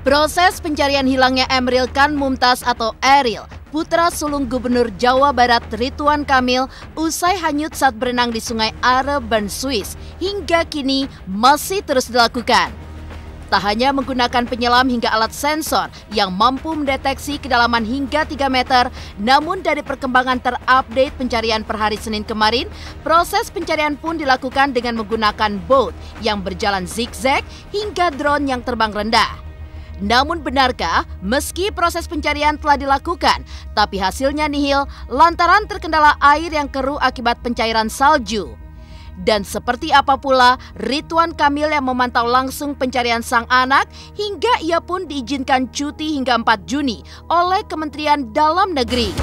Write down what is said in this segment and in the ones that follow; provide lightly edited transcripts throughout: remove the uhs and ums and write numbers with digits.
Proses pencarian hilangnya Emeril Khan Mumtaz atau Eril, putra sulung Gubernur Jawa Barat Ridwan Kamil, usai hanyut saat berenang di Sungai Are, Bern, Swiss, hingga kini masih terus dilakukan. Tak hanya menggunakan penyelam hingga alat sensor yang mampu mendeteksi kedalaman hingga 3 meter, namun dari perkembangan terupdate pencarian per hari Senin kemarin, proses pencarian pun dilakukan dengan menggunakan boat yang berjalan zigzag hingga drone yang terbang rendah. Namun benarkah meski proses pencarian telah dilakukan, tapi hasilnya nihil lantaran terkendala air yang keruh akibat pencairan salju? Dan seperti apa pula Ridwan Kamil yang memantau langsung pencarian sang anak hingga ia pun diizinkan cuti hingga 4 Juni oleh Kementerian Dalam Negeri.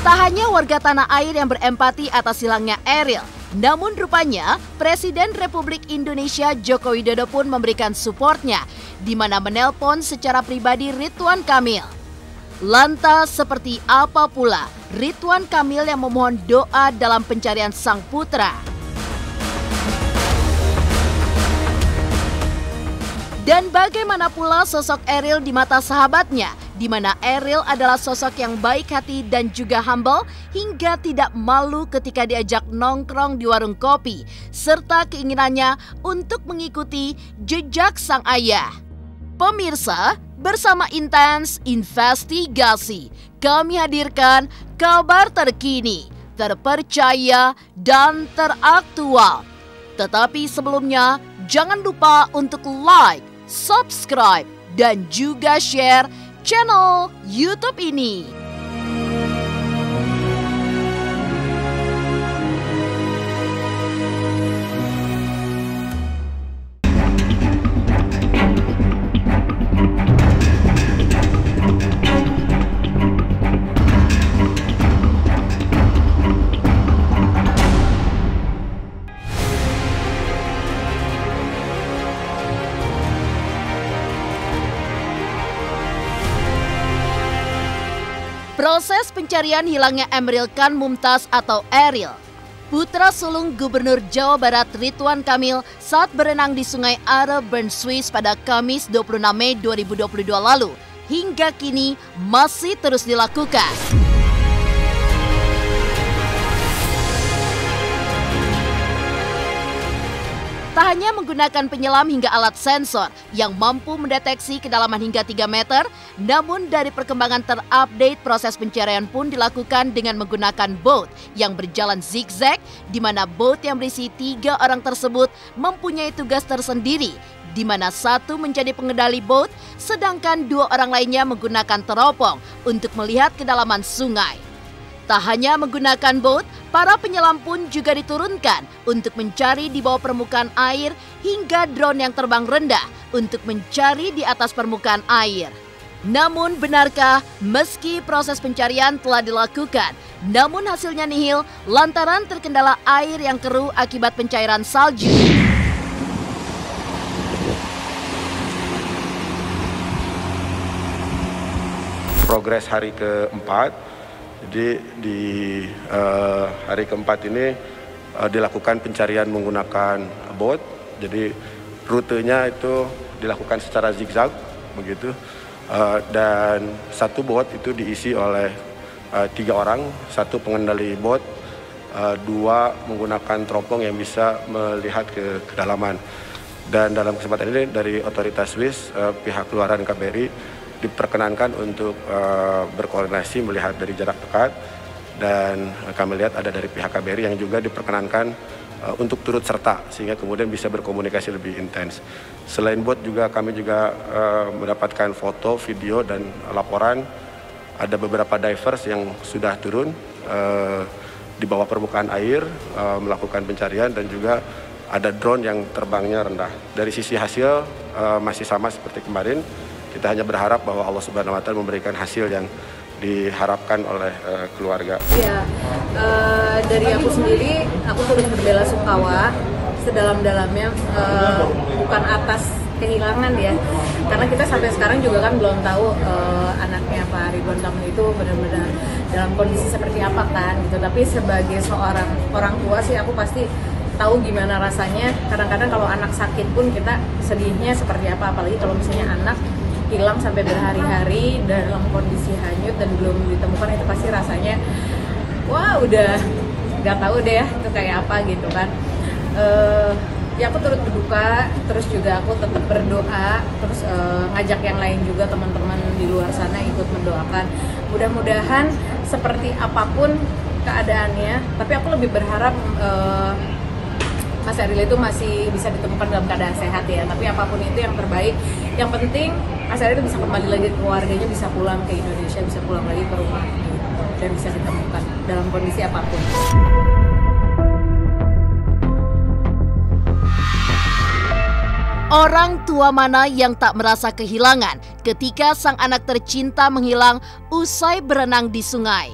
Tak hanya warga tanah air yang berempati atas hilangnya Eril, namun rupanya Presiden Republik Indonesia Joko Widodo pun memberikan suportnya, di mana menelpon secara pribadi Ridwan Kamil. Lantas seperti apa pula Ridwan Kamil yang memohon doa dalam pencarian sang putra? Dan bagaimana pula sosok Eril di mata sahabatnya, di mana Eril adalah sosok yang baik hati dan juga humble hingga tidak malu ketika diajak nongkrong di warung kopi, serta keinginannya untuk mengikuti jejak sang ayah. Pemirsa, bersama Intens Investigasi, kami hadirkan kabar terkini, terpercaya, dan teraktual. Tetapi sebelumnya, jangan lupa untuk like, subscribe, dan juga share channel YouTube ini. Proses pencarian hilangnya Emeril Khan Mumtaz atau Eril, putra sulung Gubernur Jawa Barat Ridwan Kamil saat berenang di Sungai Are, Bern, Swiss pada Kamis 26 Mei 2022 lalu, hingga kini masih terus dilakukan. Tak hanya menggunakan penyelam hingga alat sensor yang mampu mendeteksi kedalaman hingga 3 meter, namun dari perkembangan terupdate proses pencarian pun dilakukan dengan menggunakan boat yang berjalan zigzag, di mana boat yang berisi 3 orang tersebut mempunyai tugas tersendiri, di mana satu menjadi pengendali boat, sedangkan 2 orang lainnya menggunakan teropong untuk melihat kedalaman sungai. Tak hanya menggunakan boat, para penyelam pun juga diturunkan untuk mencari di bawah permukaan air hingga drone yang terbang rendah untuk mencari di atas permukaan air. Namun benarkah meski proses pencarian telah dilakukan, namun hasilnya nihil lantaran terkendala air yang keruh akibat pencairan salju? Progres hari keempat. Jadi di hari keempat ini dilakukan pencarian menggunakan boat. Jadi rutenya itu dilakukan secara zigzag begitu. Dan satu boat itu diisi oleh 3 orang, satu pengendali boat, 2 menggunakan teropong yang bisa melihat ke kedalaman. Dan dalam kesempatan ini dari otoritas Swiss, pihak keluarga KBRI diperkenankan untuk berkoordinasi melihat dari jarak dekat, dan kami lihat ada dari pihak KBRI yang juga diperkenankan untuk turut serta sehingga kemudian bisa berkomunikasi lebih intens. Selain bot juga kami juga mendapatkan foto, video, dan laporan ada beberapa divers yang sudah turun di bawah permukaan air melakukan pencarian, dan juga ada drone yang terbangnya rendah. Dari sisi hasil masih sama seperti kemarin. Kita hanya berharap bahwa Allah Subhanahu wa Ta'ala memberikan hasil yang diharapkan oleh keluarga. Ya, dari aku sendiri, aku turut berbela-sungkawa sedalam-dalamnya, bukan atas kehilangan ya, karena kita sampai sekarang juga kan belum tahu anaknya Pak Ridwan Kamil itu benar-benar dalam kondisi seperti apa kan gitu. Tapi sebagai seorang orang tua sih, aku pasti tahu gimana rasanya. Kadang-kadang kalau anak sakit pun kita sedihnya seperti apa, apalagi kalau misalnya anak hilang sampai berhari-hari dalam kondisi hanyut dan belum ditemukan, itu pasti rasanya wah udah nggak tahu deh ya itu kayak apa gitu kan. Ya aku turut berduka, terus juga aku tetap berdoa, terus ngajak yang lain juga, teman-teman di luar sana ikut mendoakan. Mudah-mudahan seperti apapun keadaannya, tapi aku lebih berharap Mas Eril itu masih bisa ditemukan dalam keadaan sehat ya. Tapi apapun itu yang terbaik. Yang penting Mas Eril bisa kembali lagi ke keluarganya, bisa pulang ke Indonesia, bisa pulang lagi ke rumah gitu, dan bisa ditemukan dalam kondisi apapun. Orang tua mana yang tak merasa kehilangan ketika sang anak tercinta menghilang usai berenang di sungai?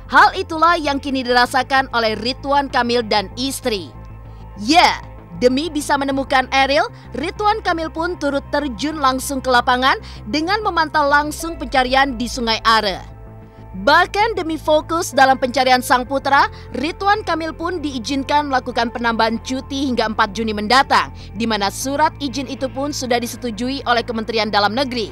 Hal itulah yang kini dirasakan oleh Ridwan Kamil dan istri. Ya, demi bisa menemukan Eril, Ridwan Kamil pun turut terjun langsung ke lapangan dengan memantau langsung pencarian di Sungai Are. Bahkan demi fokus dalam pencarian sang putra, Ridwan Kamil pun diizinkan melakukan penambahan cuti hingga 4 Juni mendatang, di mana surat izin itu pun sudah disetujui oleh Kementerian Dalam Negeri.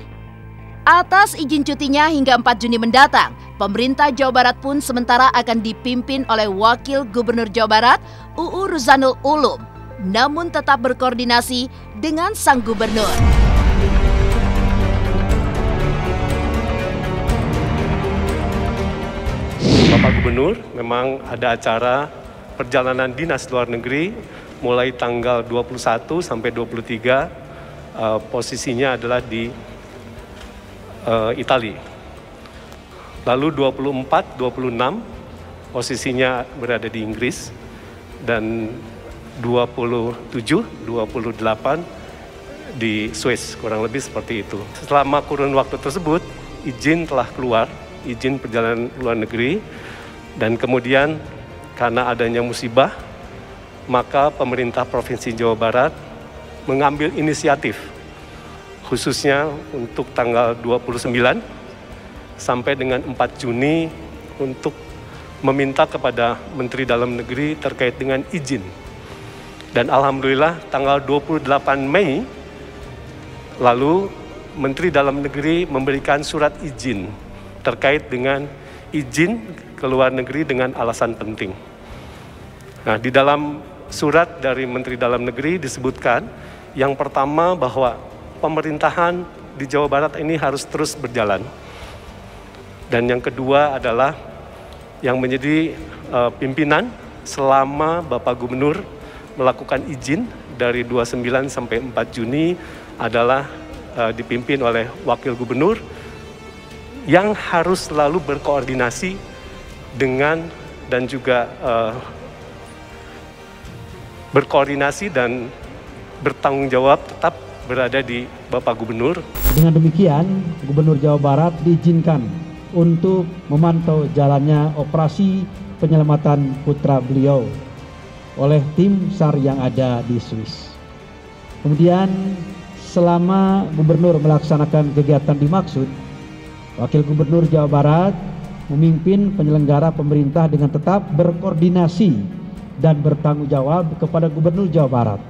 Atas izin cutinya hingga 4 Juni mendatang, pemerintah Jawa Barat pun sementara akan dipimpin oleh Wakil Gubernur Jawa Barat, UU Ruzanul Ulum, namun tetap berkoordinasi dengan sang gubernur. Bapak Gubernur memang ada acara perjalanan dinas luar negeri mulai tanggal 21 sampai 23, posisinya adalah di Italia. Lalu 24, 26 posisinya berada di Inggris, dan 27, 28 di Swiss, kurang lebih seperti itu. Selama kurun waktu tersebut, izin telah keluar, izin perjalanan luar negeri, dan kemudian karena adanya musibah, maka pemerintah Provinsi Jawa Barat mengambil inisiatif khususnya untuk tanggal 29 sampai dengan 4 Juni untuk meminta kepada Menteri Dalam Negeri terkait dengan izin. Dan alhamdulillah tanggal 28 Mei lalu Menteri Dalam Negeri memberikan surat izin terkait dengan izin ke luar negeri dengan alasan penting. Nah, di dalam surat dari Menteri Dalam Negeri disebutkan yang pertama bahwa pemerintahan di Jawa Barat ini harus terus berjalan. Dan yang kedua adalah yang menjadi pimpinan selama Bapak Gubernur melakukan izin dari 29 sampai 4 Juni adalah dipimpin oleh Wakil Gubernur yang harus selalu berkoordinasi dengan dan juga berkoordinasi dan bertanggung jawab tetap berada di Bapak Gubernur. Dengan demikian, Gubernur Jawa Barat diizinkan untuk memantau jalannya operasi penyelamatan putra beliau oleh tim SAR yang ada di Swiss. Kemudian selama Gubernur melaksanakan kegiatan dimaksud, Wakil Gubernur Jawa Barat memimpin penyelenggara pemerintah dengan tetap berkoordinasi dan bertanggung jawab kepada Gubernur Jawa Barat.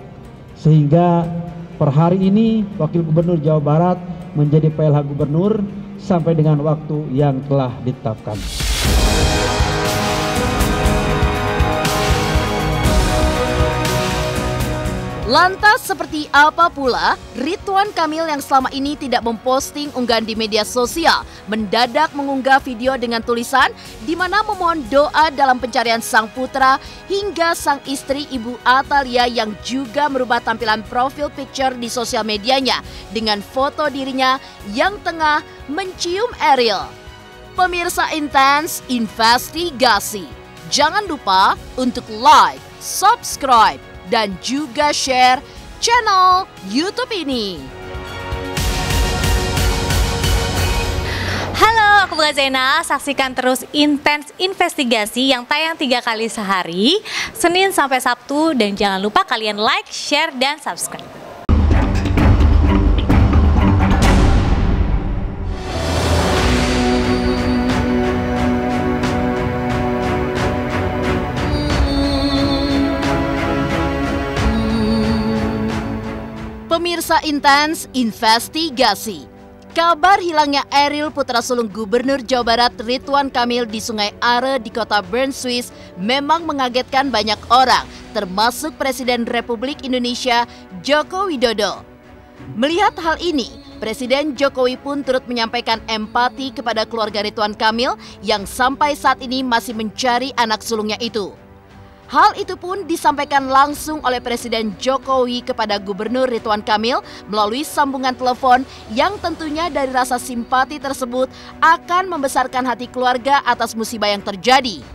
Sehingga per hari ini Wakil Gubernur Jawa Barat menjadi PLH Gubernur sampai dengan waktu yang telah ditetapkan. Lantas seperti apa pula Ridwan Kamil yang selama ini tidak memposting unggahan di media sosial mendadak mengunggah video dengan tulisan di mana memohon doa dalam pencarian sang putra hingga sang istri Ibu Atalia yang juga merubah tampilan profil picture di sosial medianya dengan foto dirinya yang tengah mencium Eril. Pemirsa Intens Investigasi, jangan lupa untuk like, subscribe, dan juga share channel YouTube ini. Halo, aku Bunga Zena. Saksikan terus Intens Investigasi yang tayang 3 kali sehari, Senin sampai Sabtu, dan jangan lupa kalian like, share, dan subscribe. Pemirsa Intens Investigasi. Kabar hilangnya Ariel putra sulung Gubernur Jawa Barat Ridwan Kamil di Sungai Are di kota Bern, Swiss memang mengagetkan banyak orang, termasuk Presiden Republik Indonesia Joko Widodo. Melihat hal ini, Presiden Jokowi pun turut menyampaikan empati kepada keluarga Ridwan Kamil yang sampai saat ini masih mencari anak sulungnya itu. Hal itu pun disampaikan langsung oleh Presiden Jokowi kepada Gubernur Ridwan Kamil melalui sambungan telepon yang tentunya dari rasa simpati tersebut akan membesarkan hati keluarga atas musibah yang terjadi.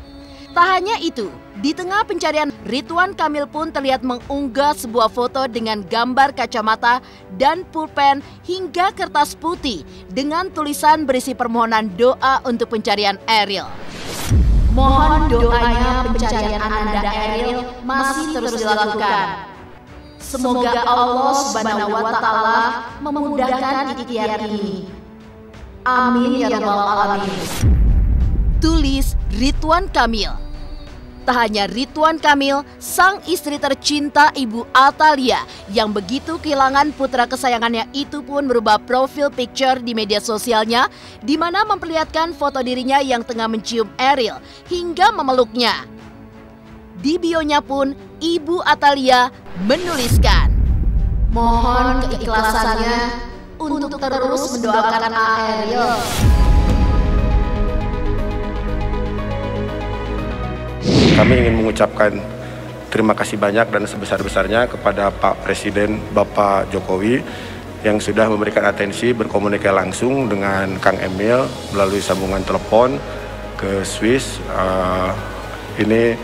Tak hanya itu, di tengah pencarian Ridwan Kamil pun terlihat mengunggah sebuah foto dengan gambar kacamata dan pulpen hingga kertas putih dengan tulisan berisi permohonan doa untuk pencarian Ariel. Mohon doanya pencarian Ananda Ariel masih terus dilakukan. Semoga Allah Subhanahu wa Ta'ala memudahkan ikhtiar ini. Amin ya rabbal alamin. Tulis Ridwan Kamil. Tak hanya Ridwan Kamil, sang istri tercinta Ibu Atalia yang begitu kehilangan putra kesayangannya itu pun merubah profil picture di media sosialnya, di mana memperlihatkan foto dirinya yang tengah mencium Ariel hingga memeluknya. Di bionya pun Ibu Atalia menuliskan, mohon keikhlasannya untuk terus mendoakan Ariel. Kami ingin mengucapkan terima kasih banyak dan sebesar-besarnya kepada Pak Presiden Bapak Jokowi yang sudah memberikan atensi berkomunikasi langsung dengan Kang Emil melalui sambungan telepon ke Swiss. Ini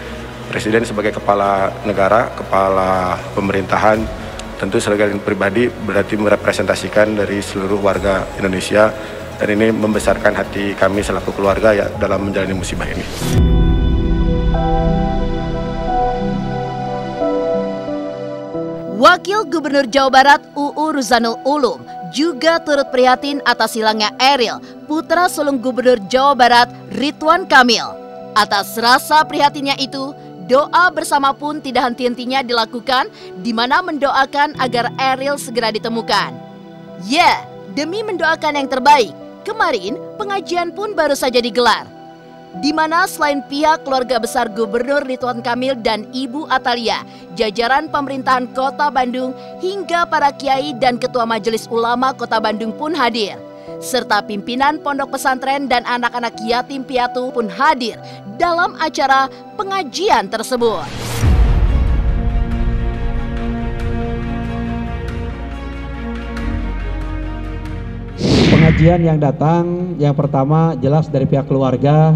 Presiden sebagai kepala negara, kepala pemerintahan, tentu sebagai pribadi berarti merepresentasikan dari seluruh warga Indonesia, dan ini membesarkan hati kami selaku keluarga ya dalam menjalani musibah ini. Wakil Gubernur Jawa Barat UU Ruzanul Ulum juga turut prihatin atas hilangnya Ariel, putra sulung Gubernur Jawa Barat Ridwan Kamil. Atas rasa prihatinnya itu, doa bersama pun tidak henti-hentinya dilakukan, di mana mendoakan agar Ariel segera ditemukan. Ya, demi mendoakan yang terbaik, kemarin pengajian pun baru saja digelar, di mana selain pihak keluarga besar Gubernur Ridwan Kamil dan Ibu Atalia, jajaran pemerintahan Kota Bandung hingga para kiai dan ketua Majelis Ulama Kota Bandung pun hadir, serta pimpinan pondok pesantren dan anak-anak yatim piatu pun hadir dalam acara pengajian tersebut. Pengajian yang datang, yang pertama jelas dari pihak keluarga,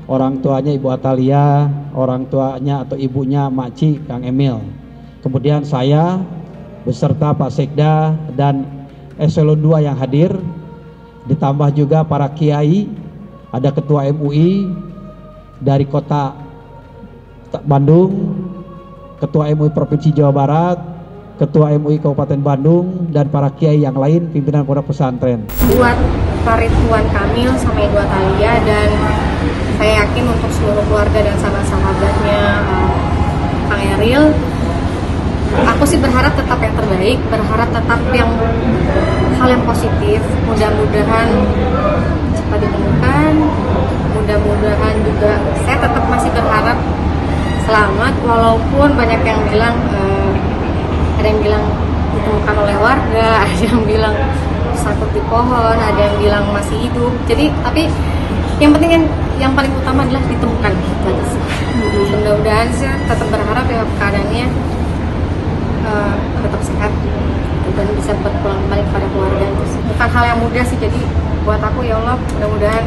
orang tuanya Ibu Atalia, orang tuanya atau ibunya Makci Kang Emil. Kemudian saya beserta Pak Sekda dan Eselon 2 yang hadir, ditambah juga para kiai, ada ketua MUI dari Kota Bandung, ketua MUI Provinsi Jawa Barat, ketua MUI Kabupaten Bandung, dan para kiai yang lain, pimpinan pondok pesantren. Buat Pak Ridwan Kamil sama Ibu Atalia, dan saya yakin untuk seluruh keluarga dan sahabat-sahabatnya Kang Ariel, aku sih berharap tetap yang terbaik, berharap tetap yang hal yang positif. Mudah-mudahan cepat ditemukan, mudah-mudahan juga saya tetap masih berharap selamat, walaupun banyak yang bilang ada yang bilang ditemukan oleh warga, ada yang bilang sakit di pohon, ada yang bilang masih hidup. Jadi tapi yang penting yang paling utama adalah ditemukan. Mudah-mudahan saya tetap berharap ya keadaannya tetap sehat dan bisa berpulang kembali kepada keluarga. Itu bukan hal yang mudah sih, jadi buat aku ya Allah, mudah-mudahan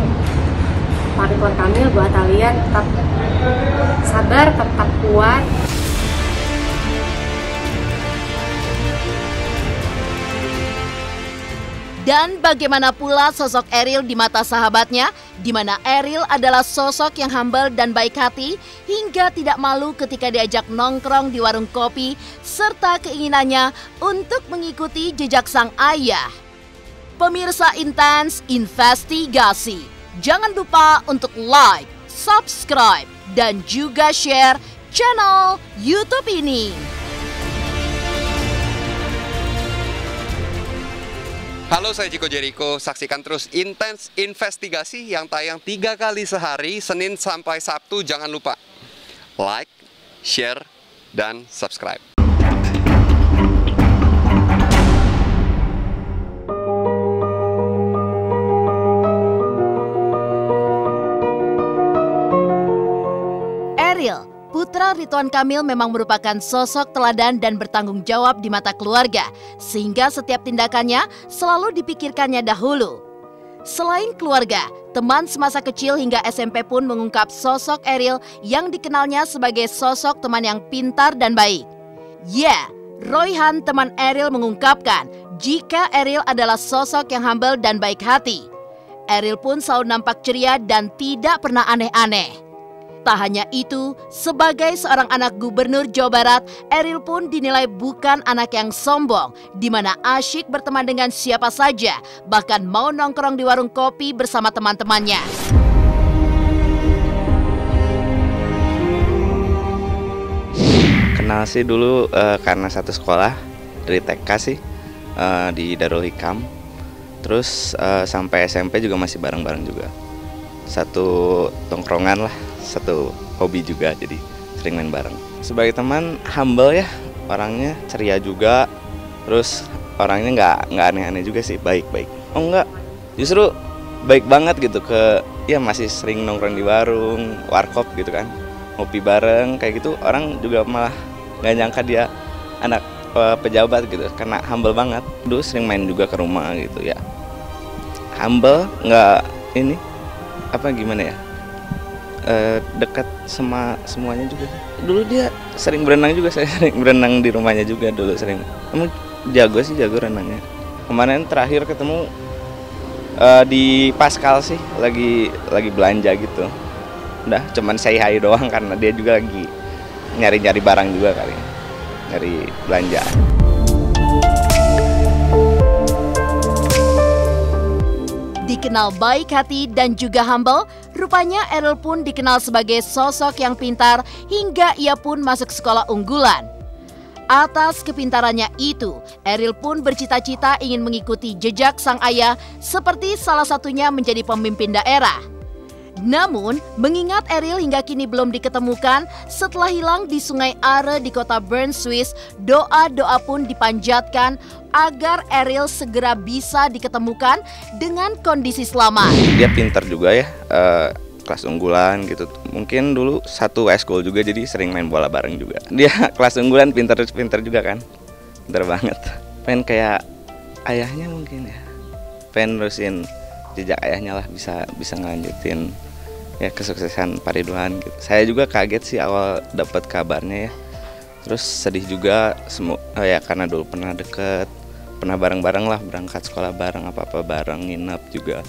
Pak Ridwan Kamil, buat kalian tetap sabar, tetap kuat. Dan bagaimana pula sosok Ariel di mata sahabatnya, di mana Ariel adalah sosok yang humble dan baik hati, hingga tidak malu ketika diajak nongkrong di warung kopi, serta keinginannya untuk mengikuti jejak sang ayah. Pemirsa Intens Investigasi, jangan lupa untuk like, subscribe, dan juga share channel YouTube ini. Halo, saya Chico Jericho. Saksikan terus Intens Investigasi yang tayang 3 kali sehari, Senin sampai Sabtu. Jangan lupa like, share, dan subscribe. Ariel, putra Ridwan Kamil, memang merupakan sosok teladan dan bertanggung jawab di mata keluarga, sehingga setiap tindakannya selalu dipikirkannya dahulu. Selain keluarga, teman semasa kecil hingga SMP pun mengungkap sosok Ariel yang dikenalnya sebagai sosok teman yang pintar dan baik. Ya, Royhan, teman Ariel, mengungkapkan jika Ariel adalah sosok yang humble dan baik hati. Ariel pun selalu nampak ceria dan tidak pernah aneh-aneh. Tak hanya itu, sebagai seorang anak Gubernur Jawa Barat, Ariel pun dinilai bukan anak yang sombong, di mana asyik berteman dengan siapa saja, bahkan mau nongkrong di warung kopi bersama teman-temannya. Kenal sih dulu karena satu sekolah, dari TK sih, di Darul Hikam. Terus sampai SMP juga masih bareng-bareng juga. Satu tongkrongan lah, satu hobi juga, jadi sering main bareng. Sebagai teman, humble ya, orangnya ceria juga, terus orangnya nggak aneh-aneh juga sih, baik-baik. Oh enggak, justru baik banget gitu, ya masih sering nongkrong di warung, warkop gitu kan, ngopi bareng kayak gitu. Orang juga malah nggak nyangka dia anak pejabat gitu, karena humble banget. Dulu sering main juga ke rumah gitu ya, humble, nggak ini apa gimana ya, dekat sama semuanya juga. Dulu dia sering berenang juga, saya sering berenang di rumahnya juga dulu sering. Emang jago sih, jago renangnya. Kemarin terakhir ketemu di Pascal sih, lagi belanja gitu. Udah cuman say hi doang karena dia juga lagi nyari-nyari barang juga kali, nyari belanja. Dikenal baik hati dan juga humble, rupanya Ariel pun dikenal sebagai sosok yang pintar hingga ia pun masuk sekolah unggulan. Atas kepintarannya itu, Ariel pun bercita-cita ingin mengikuti jejak sang ayah, seperti salah satunya menjadi pemimpin daerah. Namun, mengingat Ariel hingga kini belum diketemukan setelah hilang di Sungai Are di kota Bern, Swiss, doa-doa pun dipanjatkan agar Ariel segera bisa diketemukan dengan kondisi selamat. Dia pintar juga ya, kelas unggulan gitu. Mungkin dulu satu eskul juga, jadi sering main bola bareng juga. Dia kelas unggulan, pintar juga kan, pintar banget. Pengen kayak ayahnya mungkin ya, pengen nerusin jejak ayahnya lah, bisa ngelanjutin ya kesuksesan Pak Ridwan gitu. Saya juga kaget sih awal dapat kabarnya ya. Terus sedih juga ya, karena dulu pernah deket, pernah bareng-bareng lah, berangkat sekolah bareng, apa-apa bareng, nginep juga.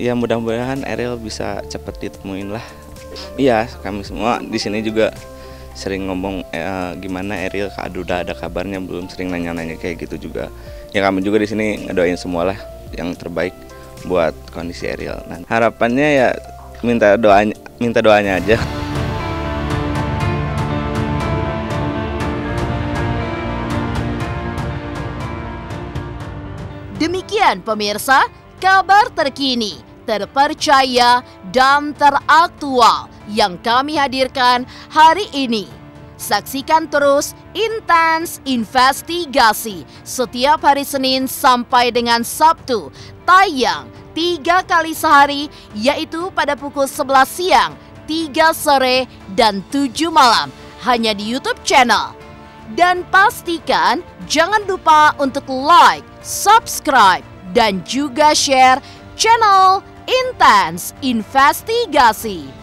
Ya mudah-mudahan Ariel bisa cepet ditemuin lah. Iya, kami semua di sini juga sering ngomong gimana Ariel, udah ada kabarnya belum, sering nanya-nanya kayak gitu juga. Ya kami juga di sini ngedoain semua lah yang terbaik buat kondisi Ariel. Nah, harapannya ya minta doanya aja. Demikian pemirsa, kabar terkini, terpercaya, dan teraktual yang kami hadirkan hari ini. Saksikan terus Intens Investigasi setiap hari Senin sampai dengan Sabtu, tayang 3 kali sehari, yaitu pada pukul 11 siang, 3 sore, dan 7 malam, hanya di YouTube channel. Dan pastikan jangan lupa untuk like, subscribe, dan juga share channel Intens Investigasi.